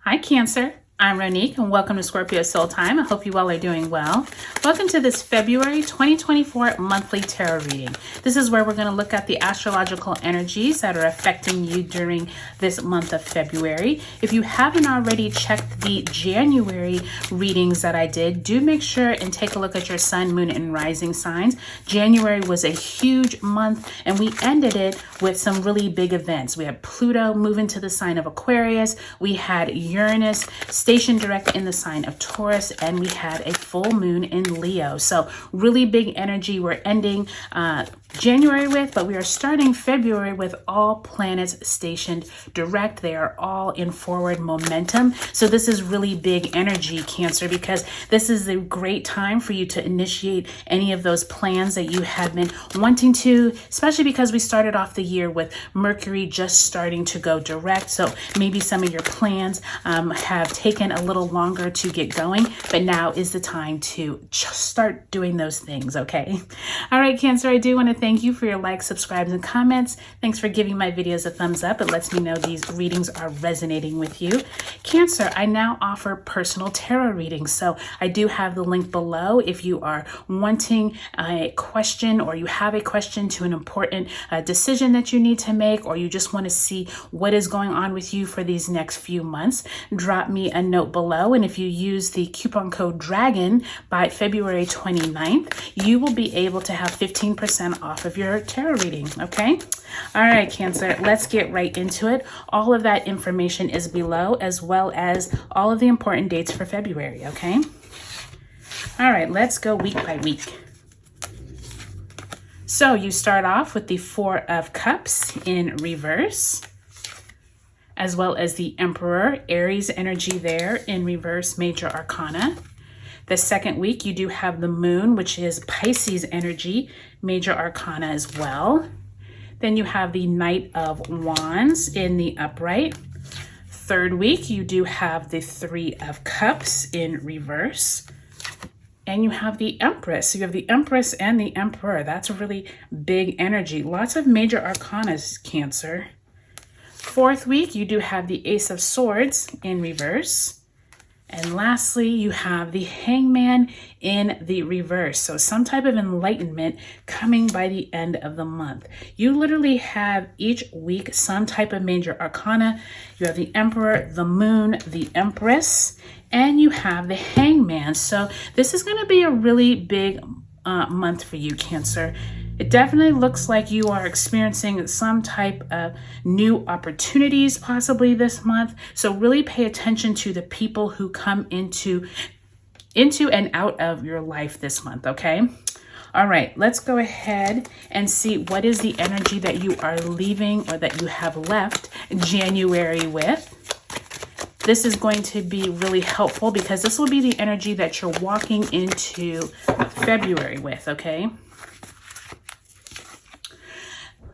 Hi Cancer, I'm Ronique and welcome to Scorpio Soul Time. I hope you all are doing well. Welcome to this February 2024 monthly tarot reading. This is where we're going to look at the astrological energies that are affecting you during this month of February. If you haven't already checked the January readings that I did, do make sure and take a look at your sun, moon, and rising signs. January was a huge month and we ended it with some really big events. We had Pluto move into the sign of Aquarius. We had Uranus stationed direct in the sign of Taurus, and we had a full moon in Leo. So really big energy we're ending January with, but we are starting February with all planets stationed direct. They are all in forward momentum. So this is really big energy, Cancer, because this is a great time for you to initiate any of those plans that you have been wanting to, especially because we started off the year with Mercury just starting to go direct. So maybe some of your plans have taken a little longer to get going, but now is the time to just start doing those things, okay? All right, Cancer, I do want to thank you for your likes, subscribes, and comments. Thanks for giving my videos a thumbs up. It lets me know these readings are resonating with you. Cancer, I now offer personal tarot readings, so I do have the link below if you are wanting a question or you have a question to an important decision that you need to make, or you just want to see what is going on with you for these next few months. Drop me a note below, and if you use the coupon code DRAGON by February 29th, you will be able to have 15% off of your tarot reading, okay? All right, Cancer, let's get right into it. All of that information is below, as well as all of the important dates for February, okay? All right, let's go week by week. So you start off with the Four of Cups in reverse, as well as the Emperor, Aries energy there in reverse, major arcana. The second week, you do have the Moon, which is Pisces energy, major arcana as well. Then you have the Knight of Wands in the upright. Third week, you do have the Three of Cups in reverse. And you have the Empress. So you have the Empress and the Emperor. That's a really big energy. Lots of major arcanas, Cancer. Fourth week, you do have the Ace of Swords in reverse. And lastly, you have the Hangman in the reverse. So some type of enlightenment coming by the end of the month. You literally have each week some type of major arcana. You have the Emperor, the Moon, the Empress, and you have the Hangman. So this is going to be a really big month for you, Cancer. It definitely looks like you are experiencing some type of new opportunities possibly this month. So really pay attention to the people who come into and out of your life this month, okay? All right, let's go ahead and see what is the energy that you are leaving or that you have left January with. This is going to be really helpful because this will be the energy that you're walking into February with, okay?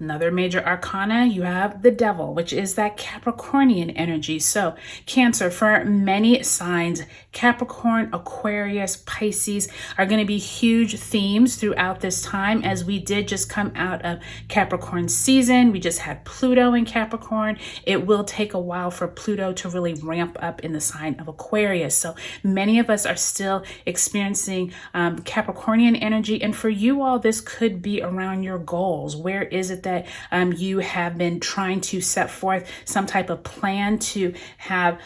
Another major arcana, you have the Devil, which is that Capricornian energy. So Cancer, for many signs, Capricorn, Aquarius, Pisces are going to be huge themes throughout this time, as we did just come out of Capricorn season. We just had Pluto in Capricorn. It will take a while for Pluto to really ramp up in the sign of Aquarius. So many of us are still experiencing Capricornian energy. And for you all, this could be around your goals. Where is it that you have been trying to set forth some type of plan to have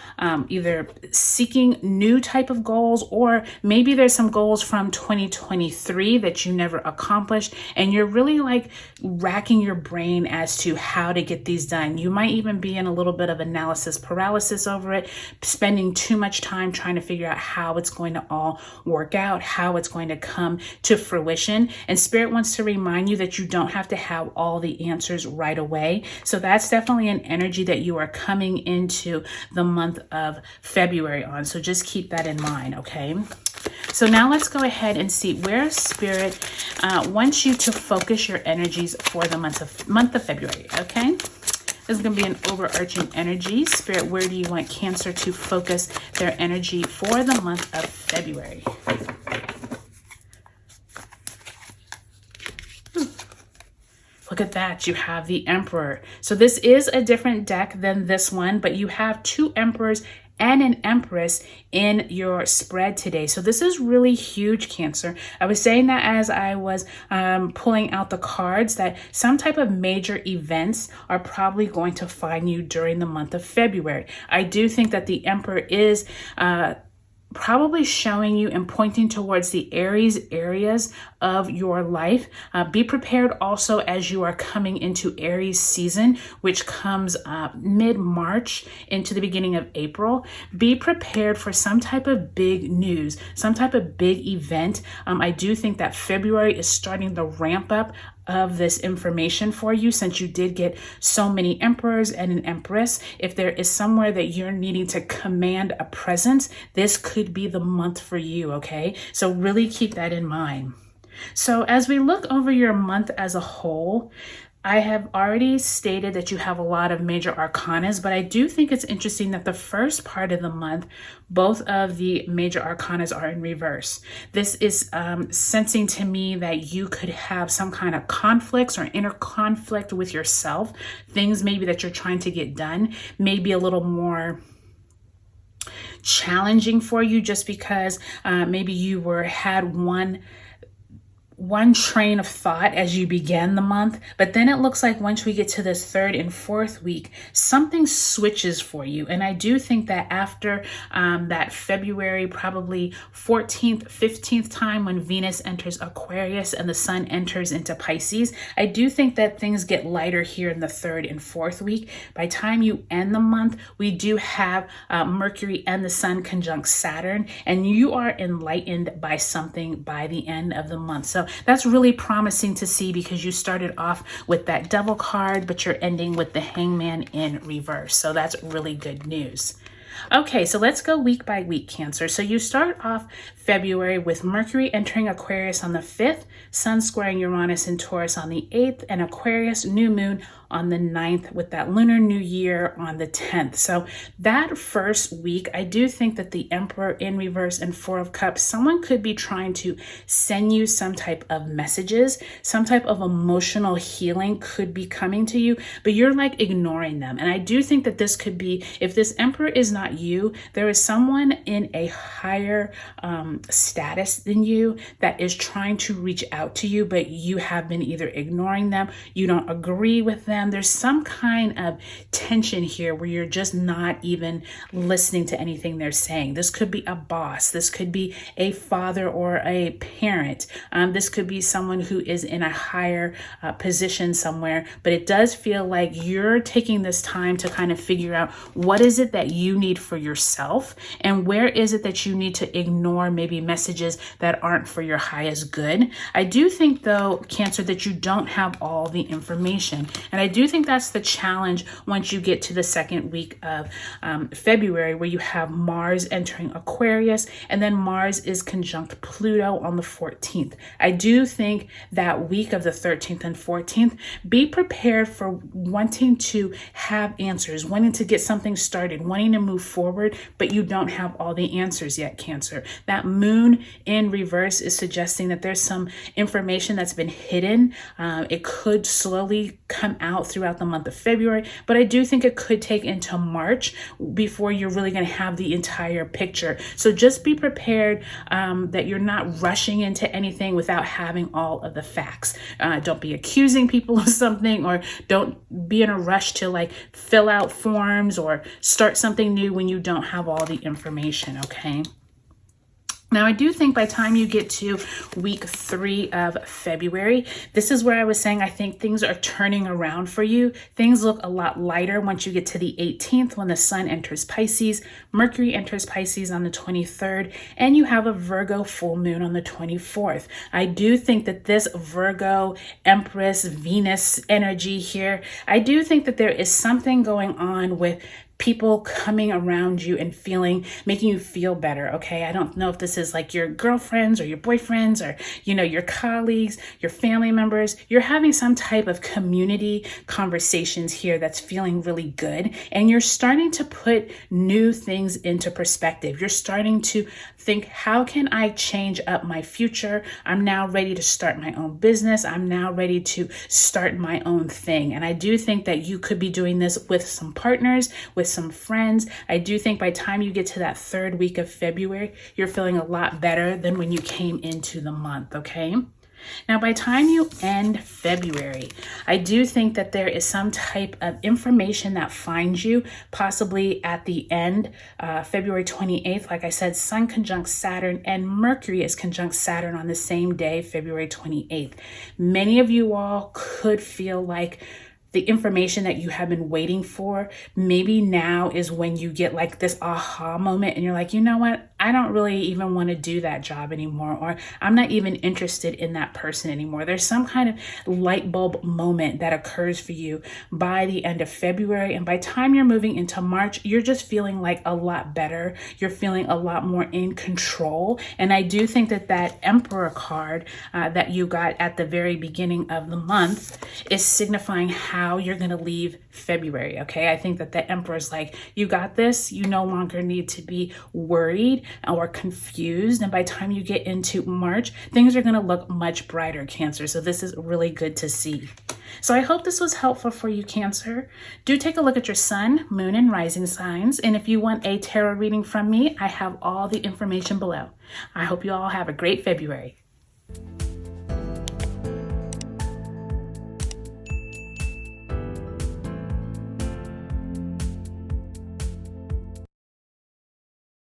either seeking new type of goals, or maybe there's some goals from 2023 that you never accomplished and you're really like racking your brain as to how to get these done. You might even be in a little bit of analysis paralysis over it, spending too much time trying to figure out how it's going to all work out, how it's going to come to fruition. And Spirit wants to remind you that you don't have to have all the answers right away. So that's definitely an energy that you are coming into the month of February on. So just keep that in mind, okay? So now let's go ahead and see where Spirit wants you to focus your energies for the month of February, okay? This is going to be an overarching energy. Spirit, where do you want Cancer to focus their energy for the month of February? Look at that, you have the Emperor. So this is a different deck than this one, but you have two Emperors and an Empress in your spread today. So this is really huge, Cancer. I was saying that as I was pulling out the cards, that some type of major events are probably going to find you during the month of February. I do think that the Emperor is probably showing you and pointing towards the Aries areas of your life. Be prepared also as you are coming into Aries season, which comes mid-March into the beginning of April. Be prepared for some type of big news, some type of big event. I do think that February is starting the ramp up of this information for you, since you did get so many emperors and an empress. If there is somewhere that you're needing to command a presence, this could be the month for you, okay? So really keep that in mind. So as we look over your month as a whole, I have already stated that you have a lot of major arcanas, but I do think it's interesting that the first part of the month, both of the major arcanas are in reverse. This is sensing to me that you could have some kind of conflicts or inner conflict with yourself. Things maybe that you're trying to get done, maybe a little more challenging for you, just because maybe you had one train of thought as you began the month, but then it looks like once we get to this third and fourth week, something switches for you. And I do think that after that February, probably 14th, 15th time when Venus enters Aquarius and the sun enters into Pisces, I do think that things get lighter here in the third and fourth week. By the time you end the month, we do have Mercury and the sun conjunct Saturn, and you are enlightened by something by the end of the month. So that's really promising to see, because you started off with that Devil card, but you're ending with the Hangman in reverse. So that's really good news. Okay, so let's go week by week, Cancer. So you start off February with Mercury entering Aquarius on the 5th, Sun squaring Uranus and Taurus on the 8th, and Aquarius new moon on the 9th, with that Lunar New Year on the 10th. So that first week, I do think that the Emperor in reverse and Four of Cups, someone could be trying to send you some type of messages, some type of emotional healing could be coming to you, but you're like ignoring them. And I do think that this could be, if this Emperor is not you, there is someone in a higher status than you that is trying to reach out to you, but you have been either ignoring them, you don't agree with them. There's some kind of tension here where you're just not even listening to anything they're saying. This could be a boss. This could be a father or a parent. This could be someone who is in a higher position somewhere, but it does feel like you're taking this time to kind of figure out what is it that you need for yourself, and where is it that you need to ignore maybe messages that aren't for your highest good. I do think, though, Cancer, that you don't have all the information, and I do think that's the challenge once you get to the second week of February, where you have Mars entering Aquarius, and then Mars is conjunct Pluto on the 14th. I do think that week of the 13th and 14th, be prepared for wanting to have answers, wanting to get something started, wanting to move forward, but you don't have all the answers yet, Cancer. That moon in reverse is suggesting that there's some information that's been hidden. It could slowly come out throughout the month of February, but I do think it could take into March before you're really going to have the entire picture. So just be prepared that you're not rushing into anything without having all of the facts. Don't be accusing people of something, or don't be in a rush to like fill out forms or start something new when you don't have all the information, okay? Now, I do think by the time you get to week 3 of February, this is where I was saying I think things are turning around for you. Things look a lot lighter once you get to the 18th, when the sun enters Pisces, Mercury enters Pisces on the 23rd, and you have a Virgo full moon on the 24th. I do think that this Virgo, Empress, Venus energy here, I do think that there is something going on with people coming around you and making you feel better, okay? I don't know if this is like your girlfriends or your boyfriends or, your colleagues, your family members. You're having some type of community conversations here that's feeling really good. And you're starting to put new things into perspective. You're starting to think, how can I change up my future? I'm now ready to start my own business. I'm now ready to start my own thing. And I do think that you could be doing this with some partners, with with some friends. I do think by the time you get to that third week of February, you're feeling a lot better than when you came into the month, okay? Now, by the time you end February, I do think that there is some type of information that finds you possibly at the end, February 28th. Like I said, Sun conjunct Saturn and Mercury is conjunct Saturn on the same day, February 28th. Many of you all could feel like the information that you have been waiting for, maybe now is when you get like this aha moment and you're like, you know what? I don't really even want to do that job anymore, or I'm not even interested in that person anymore. There's some kind of light bulb moment that occurs for you by the end of February. And by the time you're moving into March, you're just feeling like a lot better. You're feeling a lot more in control. And I do think that that Emperor card that you got at the very beginning of the month is signifying how you're going to leave February. Okay. I think that the Emperor is like, you got this. You no longer need to be worried or confused. And by the time you get into March, things are going to look much brighter, Cancer. So this is really good to see. So I hope this was helpful for you, Cancer. Do take a look at your sun, moon, and rising signs. And if you want a tarot reading from me, I have all the information below. I hope you all have a great February.